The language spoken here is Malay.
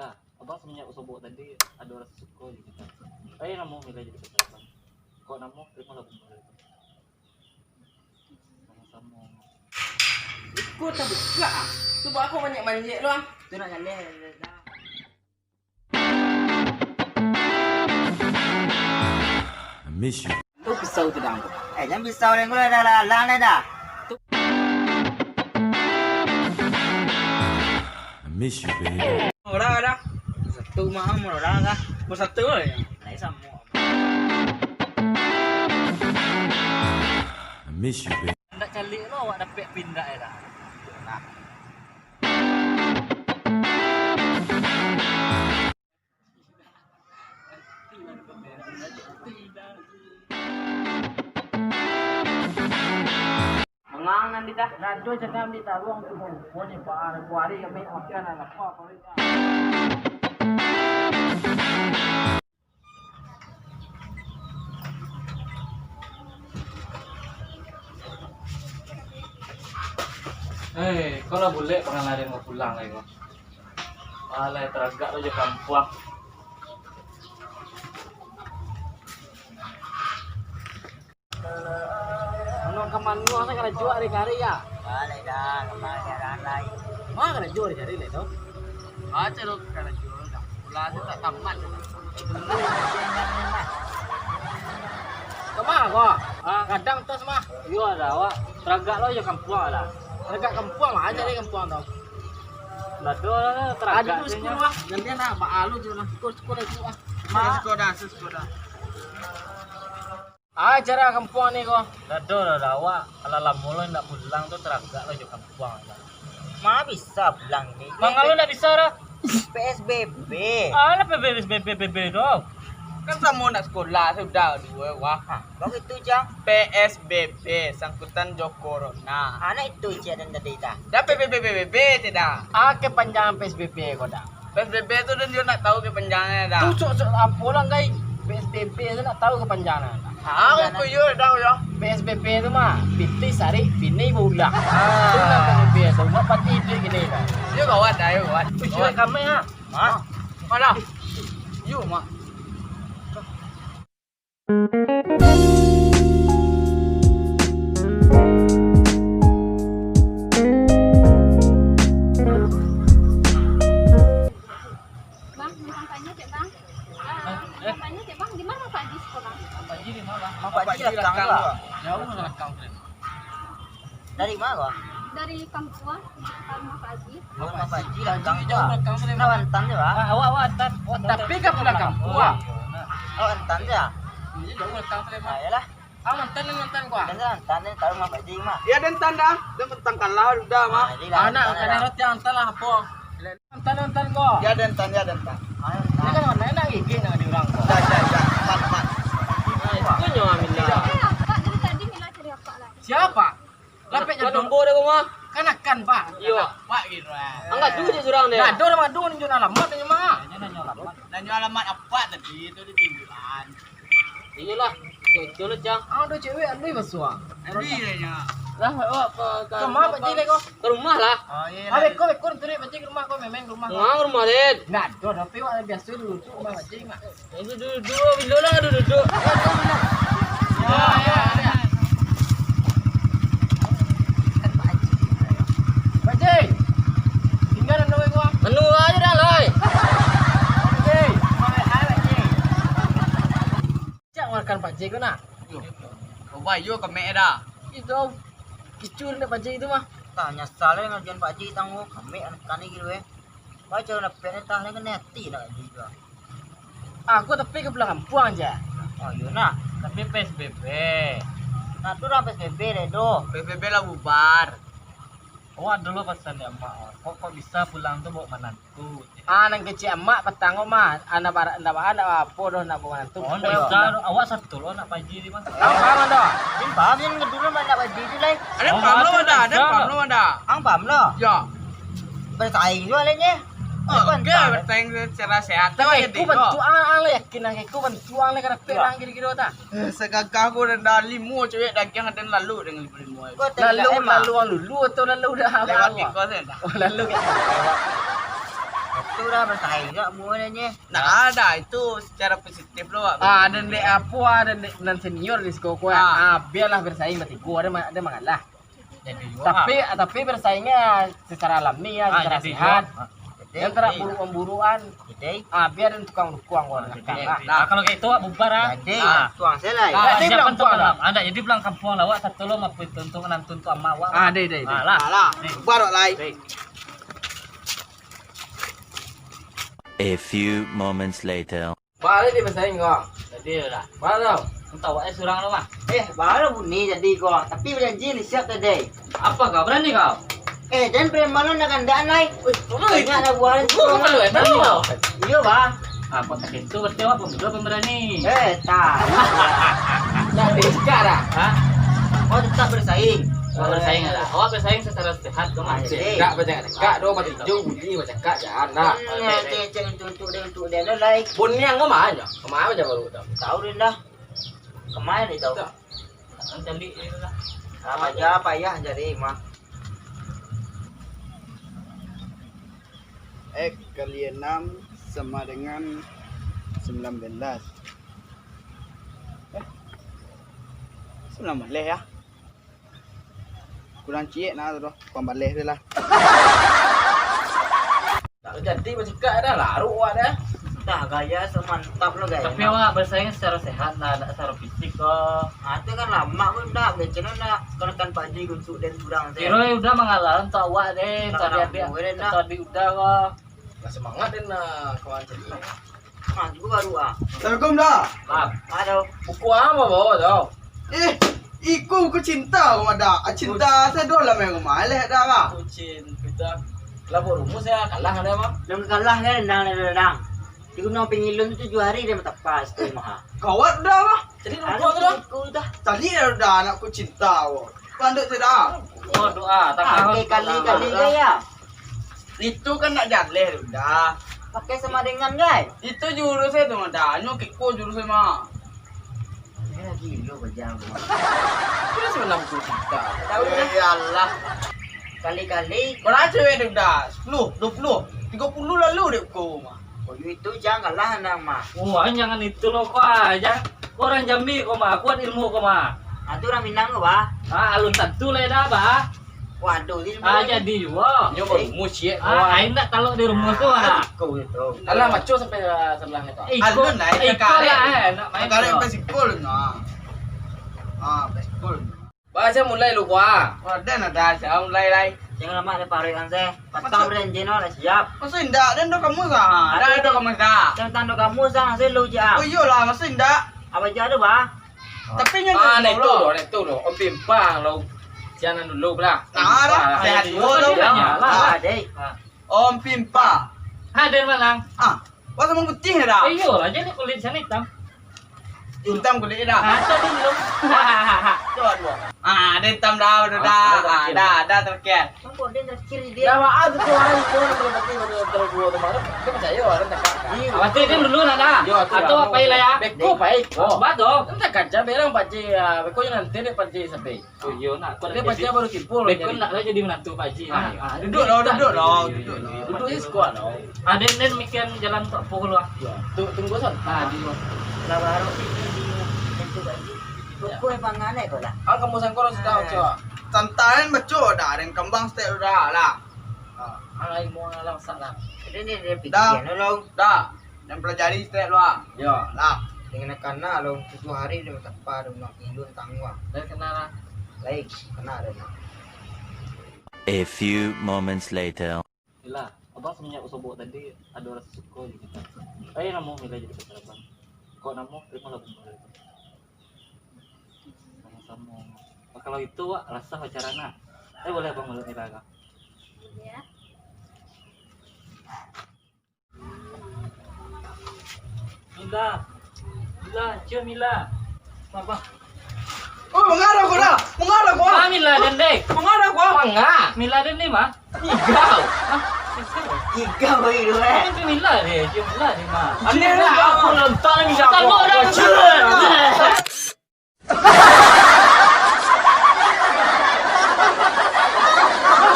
lah. Abang semenjak usobok tadi ada rasa suka gitu kan. Namu milih jadi pejabat. Kok namu terima lah bumbu itu. Sama-sama. Ikut tak buka. Coba aku banyak manjek doang. Tu nak jalan. I miss you. Tu pisau tu dah. Jangan pisau yang gula dah lang dah. I miss you, baby. Orang dah. Satu mahal orang dah. Mau satu je. Lain sama. I miss you, baby. Nak calik lo awak dapat pindah ya dah. Mengang nanti dah. Rado jangan ambil taruang tu. Kau ni kuari ambil makan anak apa kau ni. Kalau boleh pengen lari mau pulang lagi kok. Malah teragak lo je kampung. Ano kaman mo sa kana jual di kari ya. Balik dah. Kemarin lain. Ma kana jual di kari le to. Cero kana jual dah. Pula tu tak tamat. Kemana kau? Kadang tos mah. Yo ada awak teragak lo je kampung ada. Dekat kampung mah aja di kampung tau. Lado lah teragak. Ada tu sekolah. Gantian dah Pak Alu je lah. Sekolah tu ah. Sekolah. Cara kampung ni kau. Lado lah awak kalau lama nak pulang tu teragak lo je kampung ada. Ma bisa pulang ni. Mangalu nak bisa dah. PSBB. Alah PSBB dong. Kan sama nak sekolah sudah dua wah. Begitu jang. PSBB sangkutan Jo Corona. Anak itu je dan tadi dah. Dah PSBB tidak. Kepanjangan PSBB kau dah. PSBB tu dan dia nak tahu kepanjangannya dah. Tu sok apa orang guys? PSBB tu nak tahu kepanjangan. Aku yo dah yo. PSBB tu mah Piti Sari Bini Bulan. Tu nak PSBB tu nak pati itu gini dah. Yo kawan dah yo kawan. Cuy kami ha. Mana? Yo mak. Bang, mau kampanye cek bang? Kampanye cek bang, di mana Pak Haji sekolah? Pak Ji di mana? Pak Ji datang lah. Jauh sangat kampung. Dari mana kau? Dari Kampua, ke rumah Pak Haji. Rumah Pak Ji datang Jauh lah. kampung. Nawantan je lah. Awak antar. Tapi kan pulang kampung. Oh, entan je. Ini jauh kampung. Ayolah. Mantan gua. Dan entan ni tahu rumah Pak Ji mah. Ya dan tanda, dan mentang kalah sudah mah. Anak kan kan roti antar lah apa. Antar kok. Ya dan tanda. Ini kan mana nak gigi nak di orang kok. Ya. Mat. Itu nyawa minta. Pak, dari tadi Mila cari apa lagi? Siapa? Lapet Kan jadong. nombor dia mah. Kan Pak. Iya. Pak gitu. Angkat dulu je surang dia. Nah, do nama do nunjuk alamat aja mah. Nanya alamat apa tadi itu di pinggiran. Iyalah. Betul cang. Do cewek anu basua. Anu nya. Lah awak ke Kemana Pak Ji le kok? Ke rumah lah. Oh iya. Habis kau tu Pak Ji ke rumah kau memang rumah. Ngang rumah dia. Nah, do tapi wak biasa dulu tu rumah Pak Ji mah. Itu duduk bila lah duduk. Ya. Pak Ji. Tinggal anu gua. Anu aja dah lah. Makan Pak Ji kau nak? Bayu ke mek dah. Itu kicur nak Pak Ji itu mah. Tanya salah ngajian Pak Ji tangguh kami anak tani gitu Baca nak pernah tahu kan neti nak juga. Aku tapi ke belakang kampung aja. Oh iya nak. Tapi PSBB. Nah tu dah PSBB le do. PBB lah bubar. Awak dulu pesan ya mak. Kok bisa pulang tu bawa menantu. Nang kecil emak petang mah. Anak barat apa doh nak bawa nantu. Oh, nak bisa. Awak satu lo nak paji di mana? Ang paham dah. Bin paham yang ngedulu banyak Pak Ji tu lai. Ada paham lo ada. Ang paham lo. Ya. Bersaing juga lainnya. Oke, bersaing secara sehat. Tapi aku bantu ang le yakin ang aku bantu ang le kana perang gitu ta. Segagah aku dah limo cewek dagang ada lalu dengan limo. Lalu ang lulu atau lalu dah. Lewat Lalu ke. itu dah bersaing enggak semuanya. Nggak ada itu secara positif loh. Dan dek apa dan senior di sekolah. Biarlah bersaing bertiga ada mengalah. Tapi bersaingnya secara alami ya, secara sehat. Yang tidak buru-buruan. Biar tukang gua Nah, kalau kayak itu bubar ah. Jadi tuang selai. Siapa tuh malam? Ada jadi pulang kampung lawak satu lo mau tuntung nantun tu amma awak. Deh. Alah, bubar lai. A few moments later. Balik di bersaing kok. Jadi lah. Balik. Entah awaknya surang lo mah. Baru bunyi jadi kok. Tapi berjanji ni siap tadi. Apa kau berani kau? Dan premanon nak kandaan lai. Ingat nak buat Kau kalau berani kau. Iya bang. Apa tak itu berarti apa pemberani? Tak. Jadi sekarang. Hah? Oh tetap bersaing. Kau bersaing ada. Awak bersaing secara sehat kau mah. Enggak baca enggak do mati jauh bunyi baca enggak jangan dah. Untuk dia lai. Bunyi yang kemana aja? Kemana aja baru tahu. Tahu dia dah. Kemarin dia tahu. Jadi lah. Sama aja payah jadi mah. X kali 6 sama dengan 19. 19 ya. Kurang ciek nah tu, pembalih dia lah. Tak jadi baca enggak dah laru ada. Dah gaya semantap lo gaya. Tapi awak bersaing secara sehat lah, tidak secara fisik kok. Itu kan lama pun dah. Macam nak kenakan Pak Ji untuk dan kurang saya. Kiro udah mengalah untuk awak deh. Tadi udah kok. Nggak semangat deh nah kawan cerita. Juga baru Assalamualaikum dah. Maaf. Aduh. Buku apa bawa tau? Iku cinta kau ada. Cinta saya dua lah memang malih dah lah. Kucing kita. Lapor rumus ya kalah ada mah. Yang kalah kan dang. Di gunung pengilun itu 7 hari dia pas tu mah. Kawat dah lah. Jadi lupa tu dah. Aku dah. Tadi dah anakku cinta kau. Panduk saya dah. Oh doa. Tak Kali gaya. Itu kan nak jaleh dah. Pakai sama dengan guys. Itu jurus saya tu mah dah. Nyok kiko jurus saya mah. Ini lagi lo berjam. Itu sebenarnya aku cinta. Tahu dah. Ya Allah. Kali-kali. Berapa cewek dah? 10, 20, 30 lalu deh kau mah. Oh itu janganlah anak mah. Wah jangan itu loh kok aja. Orang Jambi kok mah, kuat ilmu kok mah. Itu orang Minang ke bah? Alun tentu lah dah bah. Waduh, ini Jadi juga. Nyoba rumus ya. Aing tak kalau di rumah tuh ada. Kau itu. Alah maco sampai sebelah itu. Ikut naik ke ikut kali. lah. Nak main. Sekarang tuh. pesikul nah. Pesikul. Baca mulai lu gua. Ada nada saya mulai. Jangan lama ada parikan saya. Patang berenjin lah siap. Masa indah dan dah kamu sah. Ada itu kamu dah. Jangan tanda kamu sang saya lu jam. Oh iyalah masa indah. Apa jadi bah? Tapi yang Naik tu lo. Om pimpang lo. Jangan dulu belah. Nah, dah. Sehat dulu lo. Lah. Dek. Om Pimpa. Hadir malang. Masa mau putih dah. Ayo lah jadi kulit sana hitam. Hitam kulit dah. Tadi belum. Coba dua. Ada hitam dah, dah terkian. Kamu dia kecil dia. Ya ada tu orang itu kalau berarti terus dua kemarin. Kita percaya orang tak kak. Awak tu dulu nada. Atau apa lah ya? Beko baik. Betul. Kita kaca berang paci. Beko nanti dia paci sampai. Oh iya nak. Dia paci baru timpul. Beko nak lah jadi menantu Pak Haji. Duduk lo. Duduk di sekolah lo. Ada yang mikir jalan tak pukul lah. Tunggu son. Di Lah baru di itu lagi. Kau yang panganai kau lah. Kamu sangkor sudah coba. Santaran baca dah dan kembang stek dah lah. Alai mau ngalang salah. Ini dia pikiran lo. Dah. Dan pelajari stek lu ah. Ya. Lah. Dengan kena lo 7 hari dia tak apa dia nak ilun tangwa. Dah kenal lah. Baik, kena ada. A few moments later. Ila, abang semenjak usobok tadi ada rasa suka je kita. Ayo namu mila jadi pacar abang. Kau namu terima lah bumbu. Sama-sama. Kalau itu wak rasa pacaran nah. Boleh abang meluk Mila kah? Ya. Mila, cium Mila. Apa? Oh, mengarah kau dah. Mengarah kau. Mila dan dek. Mengarah kau. Enggak. Mila dan ni mah. Igau. Tiga bayi tu Itu Mila dia, cium Mila ni mah. Ini lah aku nonton bisa. Tak mau dah.